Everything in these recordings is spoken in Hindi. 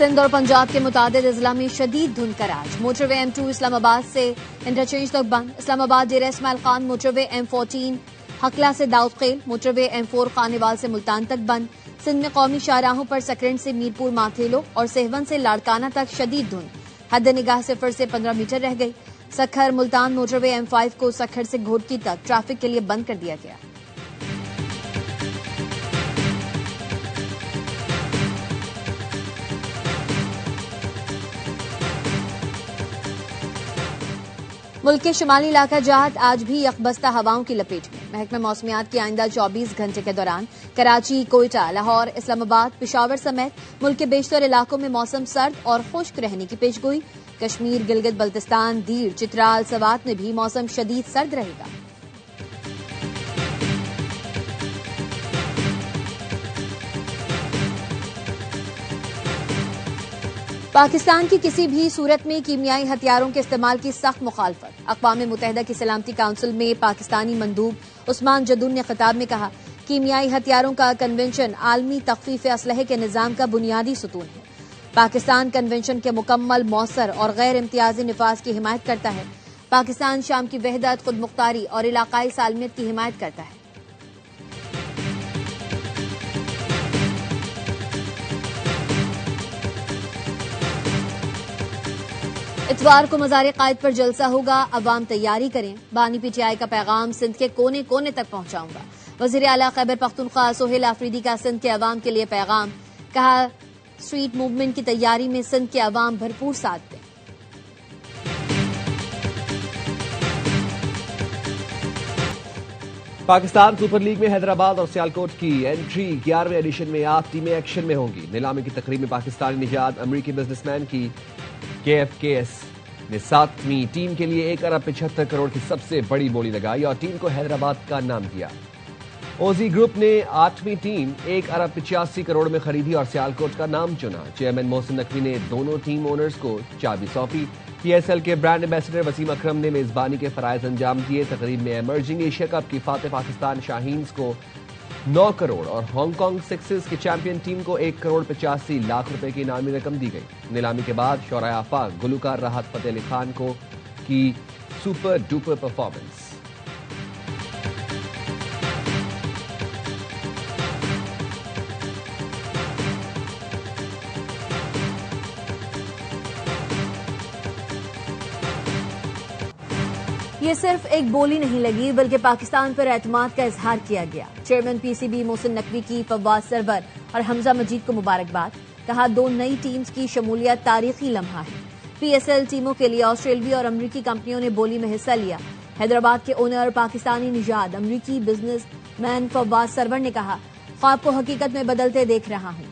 सिंध और पंजाब के मुतादिद अजला में शदीद धुंध का राज। मोटरवे M2 इस्लामाबाद से इंटरचेंज तक बंद। इस्लामाबाद डेरा इस्माइल खान मोटरवे M14 हकला से दाऊद खेल, मोटरवे M4 खानेवाल से मुल्तान तक बंद। सिंध में कौमी शाहराहों पर सकरेंड से मीरपुर माथेलो और सेहवन से लाड़काना तक शदीद धुंध। हद निगाह सिफर से 15 मीटर रह गई। सखर मुल्तान मोटरवे M5 को सखर से घोटकी तक ट्रैफिक के लिए बंद कर दिया गया। मुल्क के शुमाली इलाका जात आज भी यकबस्ता हवाओं की लपेट में। महकमा मौसमियात की आइंदा 24 घंटे के दौरान कराची, कोयटा, लाहौर, इस्लामाबाद, पेशावर समेत मुल्क के बेशतर इलाकों में मौसम सर्द और खुश्क रहने की पेशगोई। कश्मीर, गिलगित बल्तिस्तान, दीर, चित्राल, सवात में भी मौसम शदीद सर्द रहेगा। पाकिस्तान की किसी भी सूरत में कीमियाई हथियारों के इस्तेमाल की सख्त मुखालफत। अक़वाम मुत्तहिदा की सलामती काउंसिल में पाकिस्तानी मंदूब उस्मान जदून ने खिताब में कहा, कीमियाई हथियारों का कन्वेंशन आलमी तख्फीफ असलहे के निज़ाम का बुनियादी सुतून है। पाकिस्तान कन्वेंशन के मुकम्मल, मौसर और गैर इम्तियाजी निफाज की हिमायत करता है। पाकिस्तान शाम की वहदत, खुद मुख्तारी और इलाकाई सालमियत की हिमायत करता है। इतवार को मज़ार कायद पर जलसा होगा, अवाम तैयारी करें। बानी PTI का पैगाम सिंध के कोने कोने तक पहुंचाऊंगा। वज़ीर आला खैबर पख्तूनख्वा सोहेल आफरीदी का सिंध के अवाम के लिए पैगाम। कहा, स्ट्रीट मूवमेंट की तैयारी में सिंध के अवाम भरपूर साथ दें। पाकिस्तान सुपर लीग में हैदराबाद और सियालकोट की एंट्री 11वें एडिशन में 8 टीमें एक्शन में होंगी। नीलामी की तकरीब में पाकिस्तानी निजात अमरीकी बिजनेसमैन की KFKS ने 7वीं टीम के लिए 1 अरब 75 करोड़ की सबसे बड़ी बोली लगाई और टीम को हैदराबाद का नाम दिया। ओजी ग्रुप ने 8वीं टीम 1 अरब 85 करोड़ में खरीदी और सियालकोट का नाम चुना। चेयरमैन मोहसिन नकवी ने दोनों टीम ओनर्स को चाबी सौंपी। PSL के ब्रांड एम्बेसडर वसीम अकरम ने मेजबानी के फराइज अंजाम दिए। तकरीब में इमर्जिंग एशिया कप की फातेह पाकिस्तान शाहीन्स को 9 करोड़ और हांगकांग सिक्सेस की चैंपियन टीम को 1 करोड़ 85 लाख रुपए की इनामी रकम दी गई। नीलामी के बाद शौरा आफाक गुलूकार राहत फतेह अली खान को की सुपर डुपर परफॉर्मेंस। ये सिर्फ एक बोली नहीं लगी, बल्कि पाकिस्तान पर एतमाद का इजहार किया गया। चेयरमैन PCB मोहसिन नकवी की फवाद सरवर और हमजा मजीद को मुबारकबाद। कहा, 2 नई टीम्स की शमूलियत तारीखी लम्हा है। PSL टीमों के लिए ऑस्ट्रेलियाई और अमरीकी कंपनियों ने बोली में हिस्सा लिया। हैदराबाद के ओनर पाकिस्तानी निजात अमरीकी बिजनेसमैन फवाद सरवर ने कहा, ख्वाब को हकीकत में बदलते देख रहा हूँ।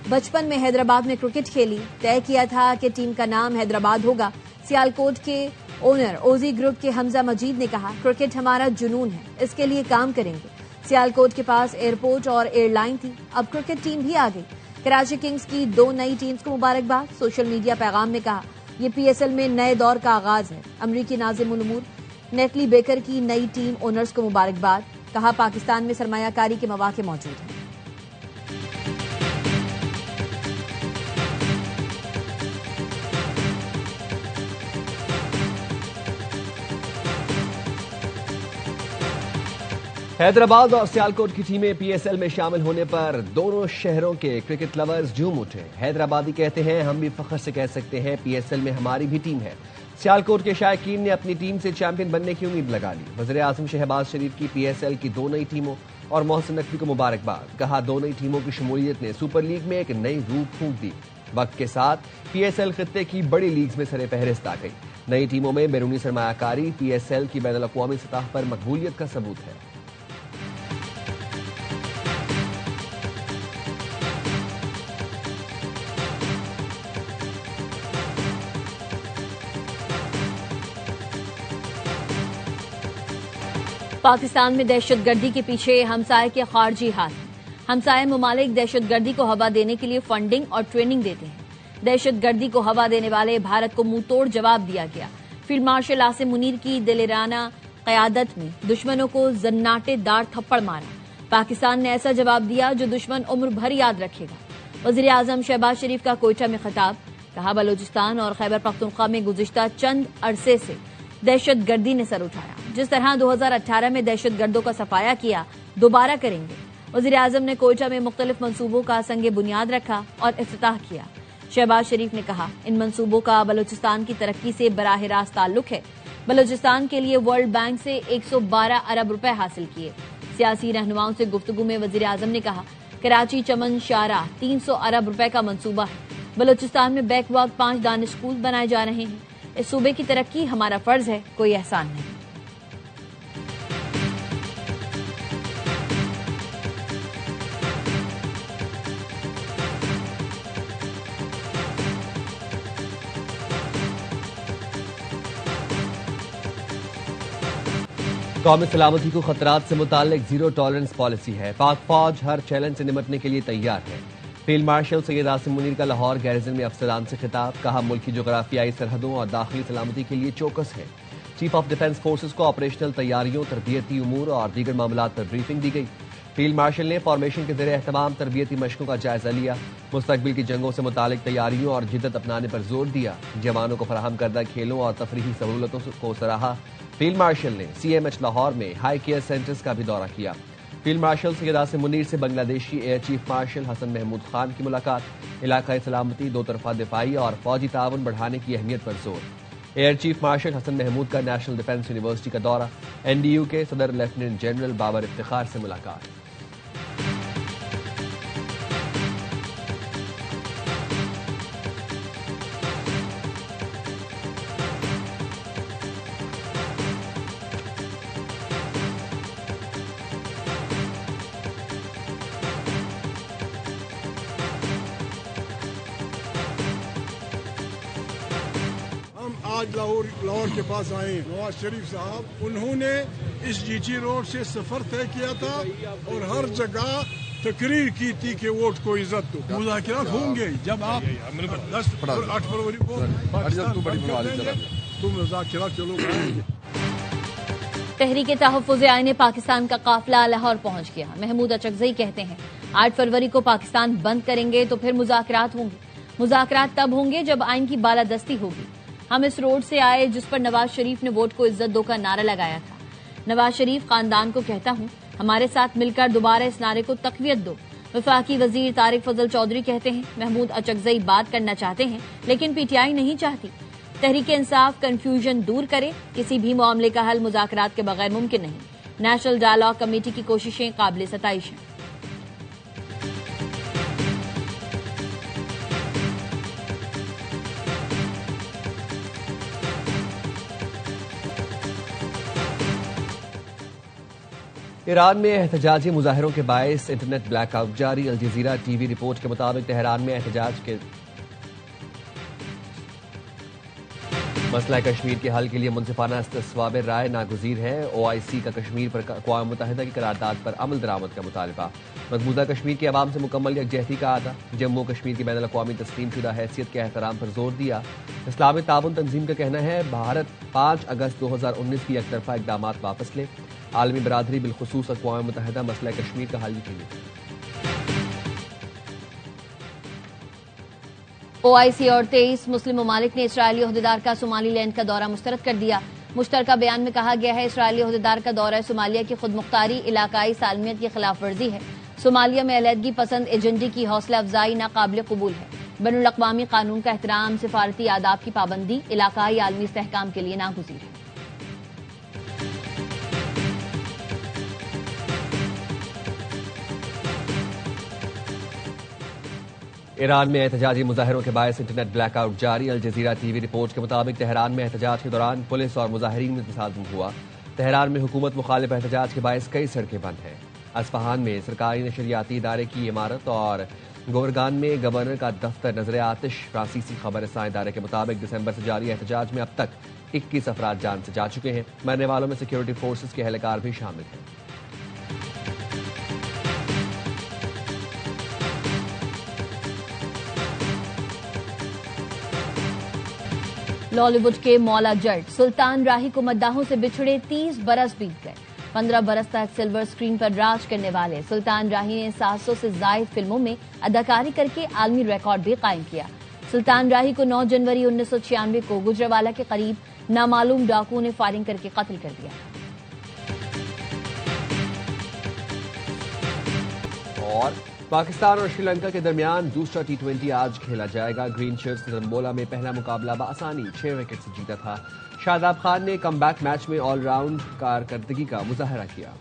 बचपन में हैदराबाद में क्रिकेट खेली, तय किया था कि टीम का नाम हैदराबाद होगा। सियालकोट के ओनर ओजी ग्रुप के हमजा मजीद ने कहा, क्रिकेट हमारा जुनून है, इसके लिए काम करेंगे। सियालकोट के पास एयरपोर्ट और एयरलाइन थी, अब क्रिकेट टीम भी आ गई। कराची किंग्स की 2 नई टीम्स को मुबारकबाद। सोशल मीडिया पैगाम में कहा, यह PSL में नए दौर का आगाज है। अमरीकी नाज़िम उल उमूर नेटली बेकर की नई टीम ओनर्स को मुबारकबाद। कहा, पाकिस्तान में सरमायाकारी के मौके मौजूद हैं। हैदराबाद और सियालकोट की टीमें PSL में शामिल होने पर दोनों शहरों के क्रिकेट लवर्स झूम उठे। हैदराबादी कहते हैं, हम भी फख्र से कह सकते हैं PSL में हमारी भी टीम है। सियालकोट के शायकीन ने अपनी टीम से चैंपियन बनने की उम्मीद लगा ली। वज़ीर आज़म शहबाज शरीफ की PSL की 2 नई टीमों और मोहसिन नकवी को मुबारकबाद। कहा, 2 नई टीमों की शमूलियत ने सुपर लीग में एक नई रूह फूंक दी। वक्त के साथ PSL खित्ते की बड़ी लीग्स में सरे फहरिस्त आ गई। नई टीमों में बैरूनी सरमायाकारी PSL की बैनुल अक़वामी सतह पर मकबूलियत का सबूत है। पाकिस्तान में दहशतगर्दी के पीछे हमसाये के खारजी हाथ। हमसाये ममालिक दहशतगर्दी को हवा देने के लिए फंडिंग और ट्रेनिंग देते हैं। दहशतगर्दी को हवा देने वाले भारत को मुंहतोड़ जवाब दिया गया। फील्ड मार्शल आसिम मुनीर की दिलेराना क़यादत में दुश्मनों को जन्नाटेदार थप्पड़ मारा। पाकिस्तान ने ऐसा जवाब दिया जो दुश्मन उम्र भर याद रखेगा। वजीर आजम शहबाज शरीफ का कोयटा में खिताब, कहा बलूचिस्तान और खैबर पख्तूनख्वा में गुज़िश्ता चंद अरसे से दहशत गर्दी ने सर उठाया। जिस तरह 2018 में दहशत गर्दों का सफाया किया, दोबारा करेंगे। वजीर आजम ने कोयटा में मुख्तलिफ मंसूबों का संगे बुनियाद रखा और इफ्तिताह किया। शहबाज शरीफ ने कहा, इन मंसूबों का बलूचिस्तान की तरक्की से बराह रास्त ताल्लुक है। बलूचिस्तान के लिए वर्ल्ड बैंक से 112 अरब रुपए हासिल किए। सियासी रहनुमाओं से गुफ्तगू में वजीर आजम ने कहा, कराची चमन शाहराह 300 अरब रुपए का मंसूबा है। बलूचिस्तान में बैकवर्ड 5 दानिश स्कूल बनाए जा रहे हैं। इस सूबे की तरक्की हमारा फर्ज है, कोई एहसान नहीं। कौमी सलामती को खतरात से मुताल्लिक जीरो टॉलरेंस पॉलिसी है। पाक फौज हर चैलेंज से निपटने के लिए तैयार है। फील्ड मार्शल सैयद आसिम मुनीर का लाहौर गैरिजन में अफसरान से खिताब, कहा मुल्क की जोग्राफियाई सरहदों और दाखिली सलामती के लिए चौकस है। चीफ ऑफ डिफेंस फोर्सेज को ऑपरेशनल तैयारियों, तरबियती उमूर और दीगर मामलात पर ब्रीफिंग दी गई। फील्ड मार्शल ने फॉर्मेशन के ज़रिए एहतमाम तरबियती मशकों का जायजा लिया। मुस्तकबिल की जंगों से मुतालिक तैयारियों और जिद्दत अपनाने पर जोर दिया। जवानों को फराहम करदा खेलों और तफरीही सहूलतों को सराहा। फील्ड मार्शल ने CMH लाहौर में हाई केयर सेंटर्स का भी दौरा किया। फील्ड मार्शल सैयद आसिम मुनीर से Bangladeshi air chief marshal Hasan Mahmood Khan की मुलाकात। इलाकाई सलामती, दो तरफा दिफाई और फौजी ताउन बढ़ाने की अहमियत पर जोर। Air chief marshal Hasan Mahmood का नेशनल डिफेंस यूनिवर्सिटी का दौरा। NDU के सदर लेफ्टिनेंट जनरल बाबर इफ्तिखार से मुलाकात। आज लाहौर के पास आए नवाज शरीफ साहब, उन्होंने इस GT रोड से सफर तय किया था और हर जगह तकरीर की थी कि वोट को इज्जत दो। मुज़ाकरात होंगे जब आप 10 और 8 फरवरी को तो मुज़ाकरात चलो करेंगे। तहरीक तहफ़्फ़ुज़ आईन पाकिस्तान का काफिला लाहौर पहुंच गया। महमूद अचकज़ई कहते हैं, 8 फरवरी को पाकिस्तान बंद करेंगे तो फिर मुज़ाकरात होंगे। मुज़ाकरात तब होंगे जब आइन की बालादस्ती होगी। हम इस रोड से आए जिस पर नवाज शरीफ ने वोट को इज्जत दो का नारा लगाया था। नवाज शरीफ खानदान को कहता हूं, हमारे साथ मिलकर दोबारा इस नारे को तक़वियत दो। वफाकी वजीर तारिक फजल चौधरी कहते हैं, महमूद अचकज़ई बात करना चाहते हैं लेकिन PTI नहीं चाहती। तहरीक इंसाफ कंफ्यूजन दूर करे, किसी भी मामले का हल मुज़ाकरात के बगैर मुमकिन नहीं। नेशनल डायलॉग कमेटी की कोशिशें काबिल सताइश हैं। ईरान में एहतजाजी मुजाहिरों के बायस इंटरनेट ब्लैकआउट जारी। अल जजीरा TV रिपोर्ट के मुताबिक तेहरान में एहतजाज के मसला कश्मीर के हल के लिए मुनसिफाना इस्तिस्वाब राय नागुज़ीर है। OIC का कश्मीर पर अक़वाम मुत्तहिदा की करारदाद पर अमल दरामद का मुतालबा। मकबूजा कश्मीर के अवाम से मुकम्मल यकजहती का आदा। जम्मू कश्मीर की बैनुल अक़वामी तस्लीम शुदा हैसियत के एहतराम पर जोर दिया। इस्लामी ताउन तंजीम का कहना है, भारत 5 अगस्त 2019 की एकतरफा इक़दामात वापस ले। आलमी बरादरी बिलखुसूस अक़वाम मुत्तहिदा मसला कश्मीर का हल के लिए। OIC और 23 मुस्लिम ममालिक ने इसराइली अहदेदार का सोमालीलैंड का दौरा मुस्तरद कर दिया। मुश्तरका बयान में कहा गया है, इसराइली अहदेदार का दौरा सोमालिया की खुद मुख्तारी, इलाकाई सालमियत की खिलाफ वर्जी है। सोमालिया में अलहदगी पसंद एजेंडे की हौसला अफजाई नाकाबिल कबूल है। बैनुल अक़वामी कानून का एहतराम, सिफारती आदाब की पाबंदी इलाकाई आलमी इस्तेहकाम के लिए नागुज़ीर है। ईरान में एहतजाजी मुजाहिरों के बायस इंटरनेट ब्लैकआउट जारी। अल जजीरा TV रिपोर्ट के मुताबिक तेहरान में एहतजाज के दौरान पुलिस और मुजाहिरीन में तसादुम हुआ। तेहरान में हुकूमत मुखालिफ एहतजाज के बायस कई सड़कें बंद हैं। अस्फहान में सरकारी नशरियाती इदारे की इमारत और गोरगान में गवर्नर का दफ्तर नजर आतिश। फ्रांसीसी खबरसां इदारे के मुताबिक दिसंबर से जारी एहतजाज में अब तक 21 अफराद जान से जा चुके हैं। मरने वालों में सिक्योरिटी फोर्सेज के एहलकार भी शामिल हैं। लॉलीवुड के मौला जट सुल्तान राही को मद्दाहों से बिछड़े 30 बरस बीत गए। 15 बरस तक सिल्वर स्क्रीन पर राज करने वाले सुल्तान राही ने 700 से ज्यादा फिल्मों में अदाकारी करके आलमी रिकॉर्ड भी कायम किया। सुल्तान राही को 9 जनवरी 1996 को गुजरावाला के करीब नामालूम डाकुओं ने फायरिंग करके कत्ल कर दिया। और पाकिस्तान और श्रीलंका के दरमियान दूसरा T20 आज खेला जाएगा। ग्रीन शर्ट्स ने तंबोला में पहला मुकाबला बआसानी 6 विकेट से जीता था। शादाब खान ने कमबैक मैच में ऑलराउंड कारकर्दगी का मुजाहरा किया।